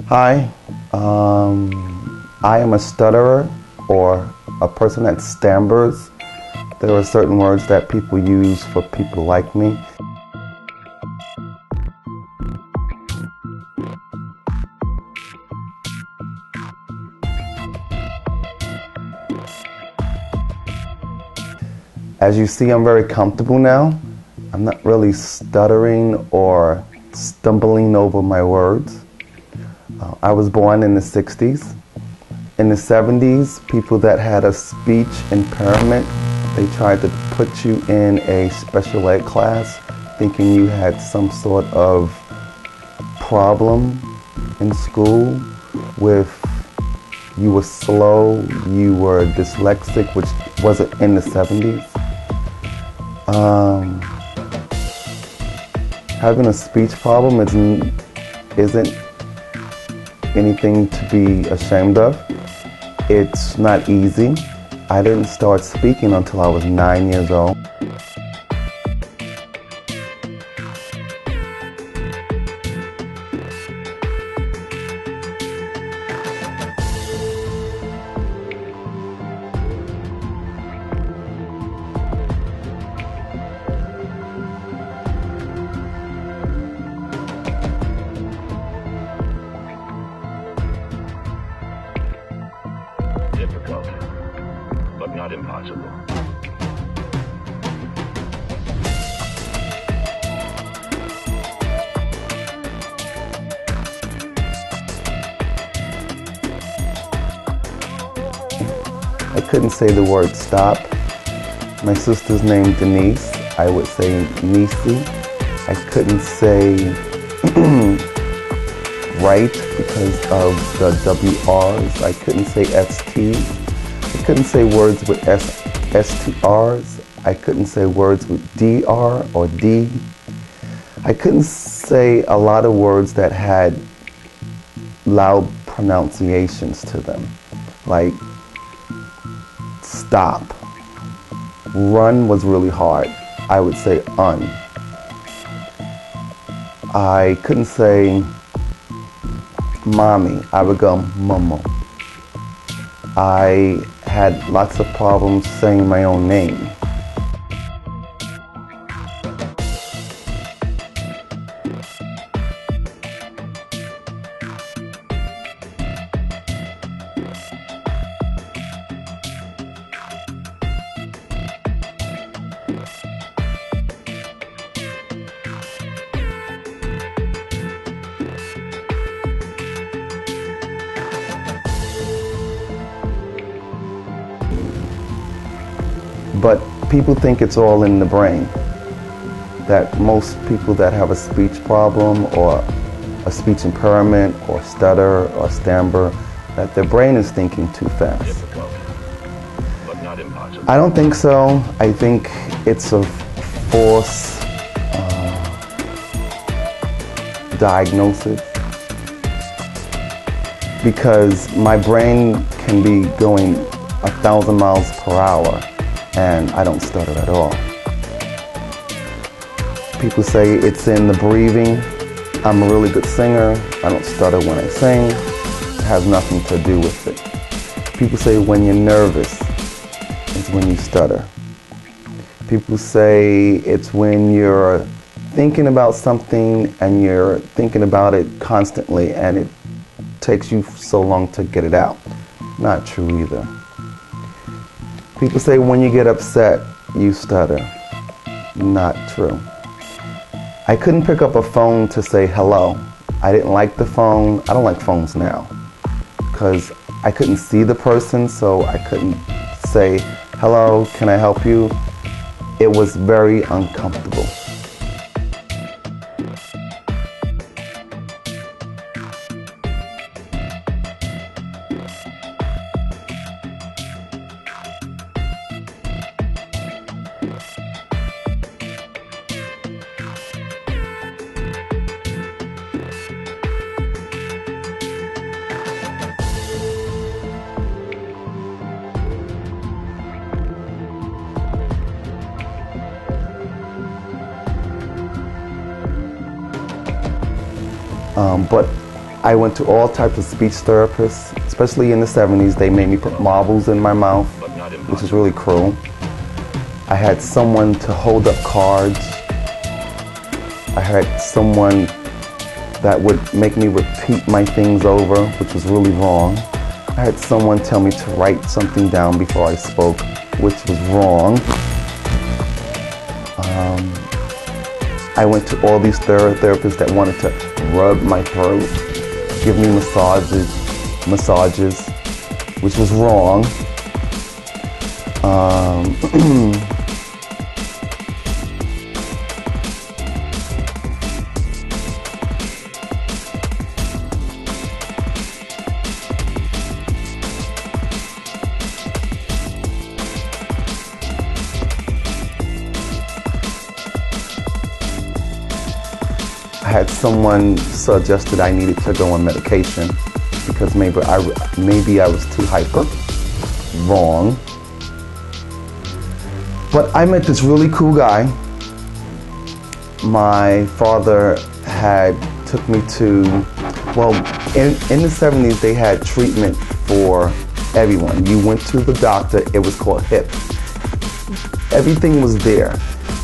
Hi, I am a stutterer, or a person that stammers. There are certain words that people use for people like me. As you see, I'm very comfortable now. I'm not really stuttering or stumbling over my words. I was born in the 60s. In the 70s, people that had a speech impairment, they tried to put you in a special ed class thinking you had some sort of problem in school with you were slow, you were dyslexic, which wasn't in the 70s. Having a speech problem isn't anything to be ashamed of. It's not easy. I didn't start speaking until I was 9 years old. Difficult, but not impossible. I couldn't say the word stop. My sister's name Denise, I would say Nisi. I couldn't say right because of the WRs. I couldn't say ST. I couldn't say words with STRs. I couldn't say words with DR or D. I couldn't say a lot of words that had loud pronunciations to them, like stop. Run was really hard. I would say un. I couldn't say mommy. I would go momo. I had lots of problems saying my own name. But people think it's all in the brain. That most people that have a speech problem or a speech impairment or stutter or stammer, that their brain is thinking too fast. Difficult, but not impossible. I don't think so. I think it's a false diagnosis, because my brain can be going 1,000 miles per hour and I don't stutter at all. People say it's in the breathing. I'm a really good singer. I don't stutter when I sing. It has nothing to do with it. People say when you're nervous, it's when you stutter. People say it's when you're thinking about something and you're thinking about it constantly and it takes you so long to get it out. Not true either. People say when you get upset, you stutter. Not true. I couldn't pick up a phone to say hello. I didn't like the phone. I don't like phones now because I couldn't see the person, so I couldn't say, hello, can I help you? It was very uncomfortable. But I went to all types of speech therapists, especially in the 70s. They made me put marbles in my mouth, which is really cruel. I had someone to hold up cards. I had someone that would make me repeat my things over, which was really wrong. I had someone tell me to write something down before I spoke, which was wrong. I went to all these therapists that wanted to rub my throat, give me massages, which was wrong. I had someone suggested I needed to go on medication because maybe I was too hyper. Wrong. But I met this really cool guy. My father took me to, well, in the 70s they had treatment for everyone. You went to the doctor, it was called HIP. Everything was there.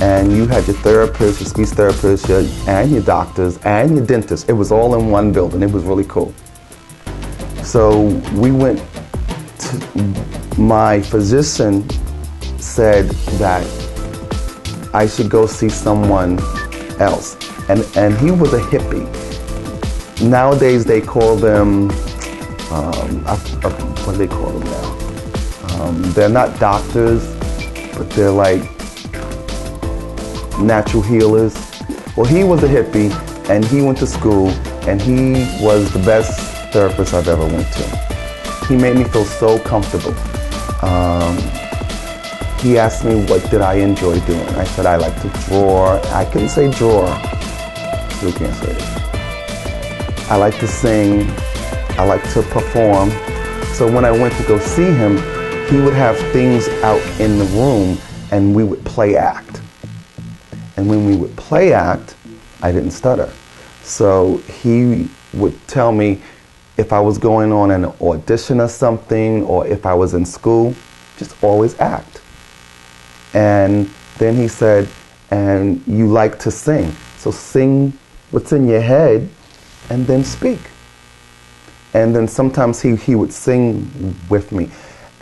And you had your therapist, your speech therapist, and your doctors, and your dentist. It was all in one building. It was really cool. So we went to, my physician said that I should go see someone else. And he was a hippie. Nowadays they call them, what do they call them now? They're not doctors, but they're like natural healers. Well, he was a hippie and he went to school and he was the best therapist I've ever went to. He made me feel so comfortable. He asked me what did I enjoy doing. I said I like to draw. I couldn't say draw. Still can't say it. I like to sing. I like to perform. So when I went to go see him, he would have things out in the room and we would play act. And when we would play act, I didn't stutter. So he would tell me if I was going on an audition or something, or if I was in school, just always act. And then he said, and you like to sing. So sing what's in your head and then speak. And then sometimes he would sing with me.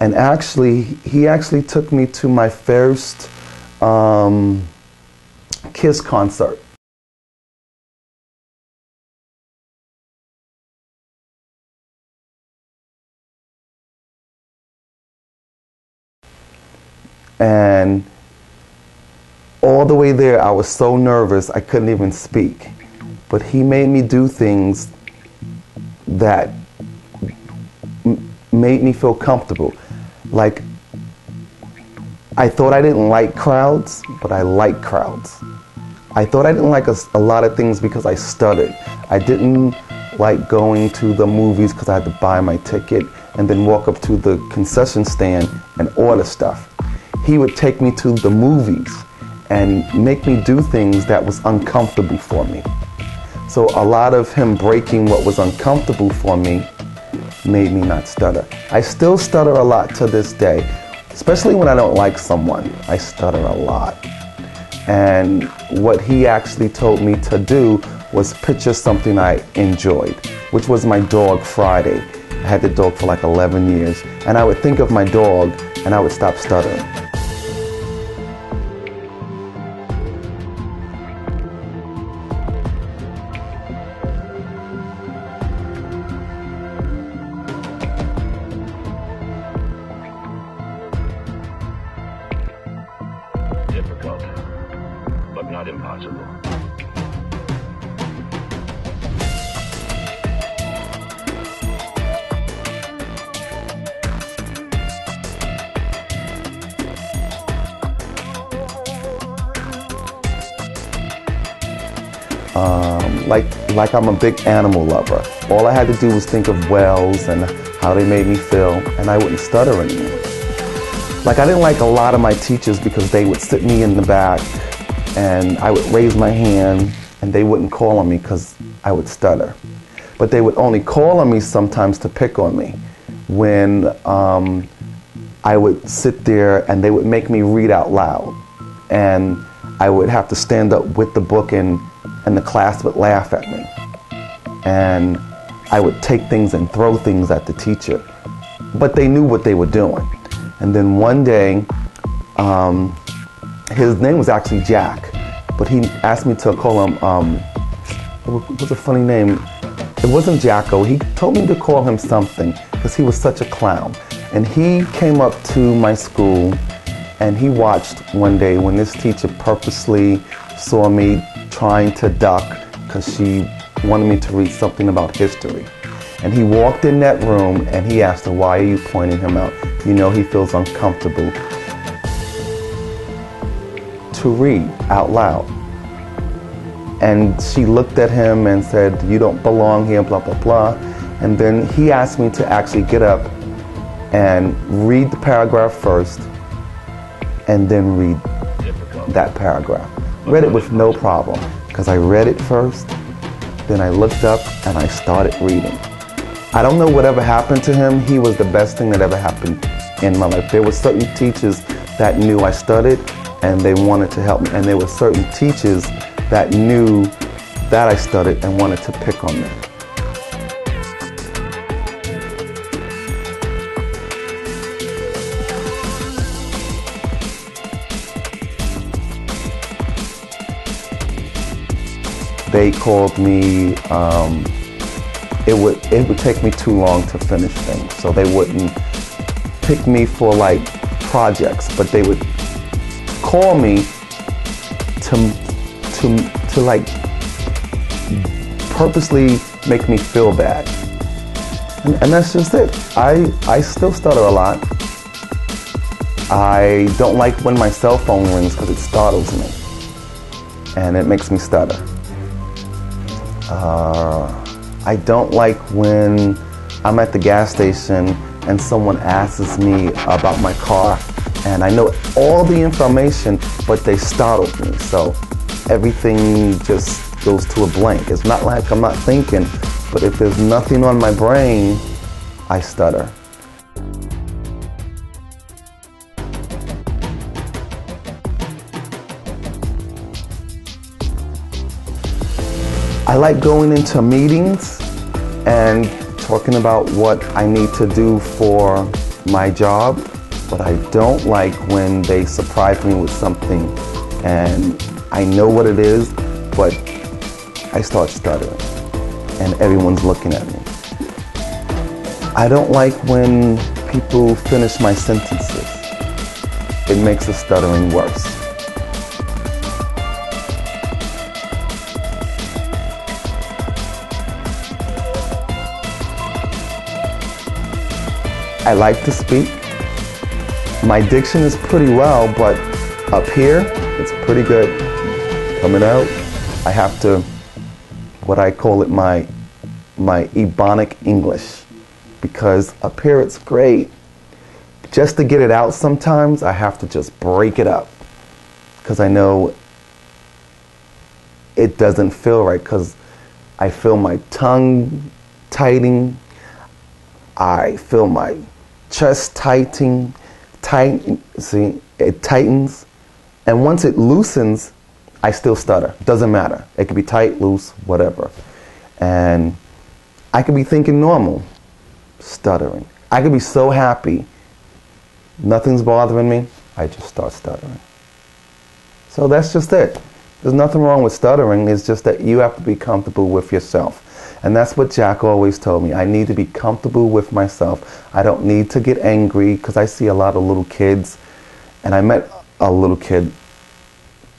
And actually, he actually took me to my first Kiss concert. And all the way there, I was so nervous, I couldn't even speak. But he made me do things that made me feel comfortable. Like, I thought I didn't like crowds, but I like crowds. I thought I didn't like a lot of things because I stuttered. I didn't like going to the movies because I had to buy my ticket and then walk up to the concession stand and order stuff. He would take me to the movies and make me do things that was uncomfortable for me. So a lot of him breaking what was uncomfortable for me made me not stutter. I still stutter a lot to this day, especially when I don't like someone. I stutter a lot. And what he actually told me to do was picture something I enjoyed, which was my dog Friday. I had the dog for like 11 years, and I would think of my dog and I would stop stuttering. Difficult, but not impossible. Like I'm a big animal lover. All I had to do was think of whales and how they made me feel, and I wouldn't stutter anymore. Like, I didn't like a lot of my teachers because they would sit me in the back and I would raise my hand and they wouldn't call on me because I would stutter. but they would only call on me sometimes to pick on me when I would sit there and they would make me read out loud, and I would have to stand up with the book and the class would laugh at me, and I would take things and throw things at the teacher, but they knew what they were doing. And then one day, his name was actually Jack, but he asked me to call him, what was a funny name? It wasn't Jacko. He told me to call him something because he was such a clown. And he came up to my school and he watched one day when this teacher purposely saw me trying to duck because she wanted me to read something about history. And he walked in that room and he asked her, "Why are you pointing him out? You know he feels uncomfortable to read out loud." And she looked at him and said, "You don't belong here, blah, blah, blah." And then he asked me to actually get up and read the paragraph first and then read that paragraph. Read it with no problem because I read it first, then I looked up and I started reading. I don't know whatever happened to him. He was the best thing that ever happened in my life. There were certain teachers that knew I stuttered and they wanted to help me. And there were certain teachers that knew that I stuttered and wanted to pick on me. They called me, it would take me too long to finish things, so they wouldn't pick me for like projects, but they would call me to like purposely make me feel bad. And that's just it. I still stutter a lot. I don't like when my cell phone rings because it startles me and it makes me stutter. I don't like when I'm at the gas station and someone asks me about my car and I know all the information, but they startled me. So everything just goes to a blank. It's not like I'm not thinking, but if there's nothing on my brain, I stutter. I like going into meetings and talking about what I need to do for my job, but I don't like when they surprise me with something and I know what it is, but I start stuttering and everyone's looking at me. I don't like when people finish my sentences. It makes the stuttering worse. I like to speak. My diction is pretty well, but up here, it's pretty good. Coming out, I have to, what I call it, my Ebonic English, because up here it's great. Just to get it out sometimes, I have to just break it up, because I know it doesn't feel right, because I feel my tongue tightening, I feel my chest tighten, see, it tightens, and once it loosens, I still stutter. Doesn't matter. It could be tight, loose, whatever. And I could be thinking normal, stuttering. I could be so happy, nothing's bothering me, I just start stuttering. So that's just it. There's nothing wrong with stuttering, it's just that you have to be comfortable with yourself. And that's what Jack always told me. I need to be comfortable with myself. I don't need to get angry, because I see a lot of little kids. And I met a little kid,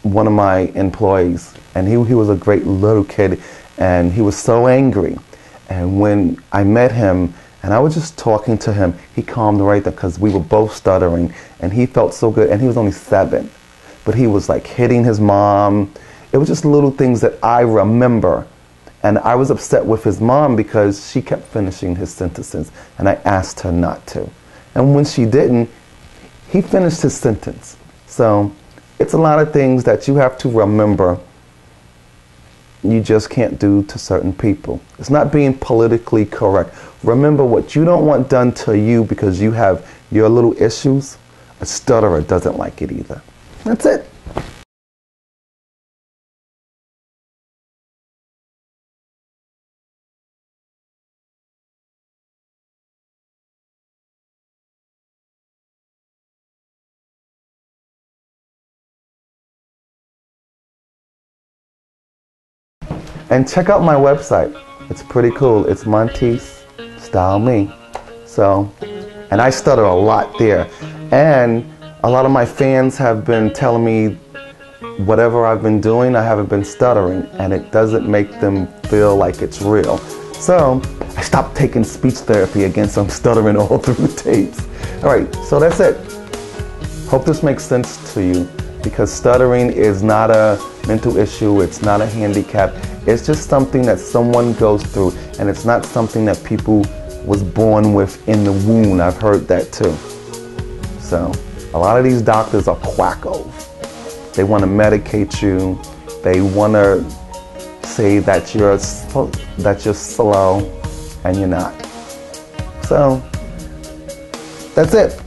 one of my employees, and he was a great little kid, and he was so angry. And when I met him, and I was just talking to him, he calmed right there, because we were both stuttering, and he felt so good, and he was only 7. But he was like hitting his mom. It was just little things that I remember. And I was upset with his mom because she kept finishing his sentences, and I asked her not to. And when she didn't, he finished his sentence. So it's a lot of things that you have to remember you just can't do to certain people. It's not being politically correct. Remember, what you don't want done to you because you have your little issues, a stutterer doesn't like it either. That's it. And check out my website. It's pretty cool. It's Monty's Style Me. So, and I stutter a lot there. And a lot of my fans have been telling me whatever I've been doing, I haven't been stuttering, and it doesn't make them feel like it's real. So I stopped taking speech therapy again, so I'm stuttering all through the tapes. All right, so that's it. Hope this makes sense to you, because stuttering is not a mental issue, it's not a handicap, it's just something that someone goes through, and it's not something that people was born with in the womb. I've heard that too. So a lot of these doctors are quackos. They want to medicate you, they want to say that you're slow, and you're not. So that's it.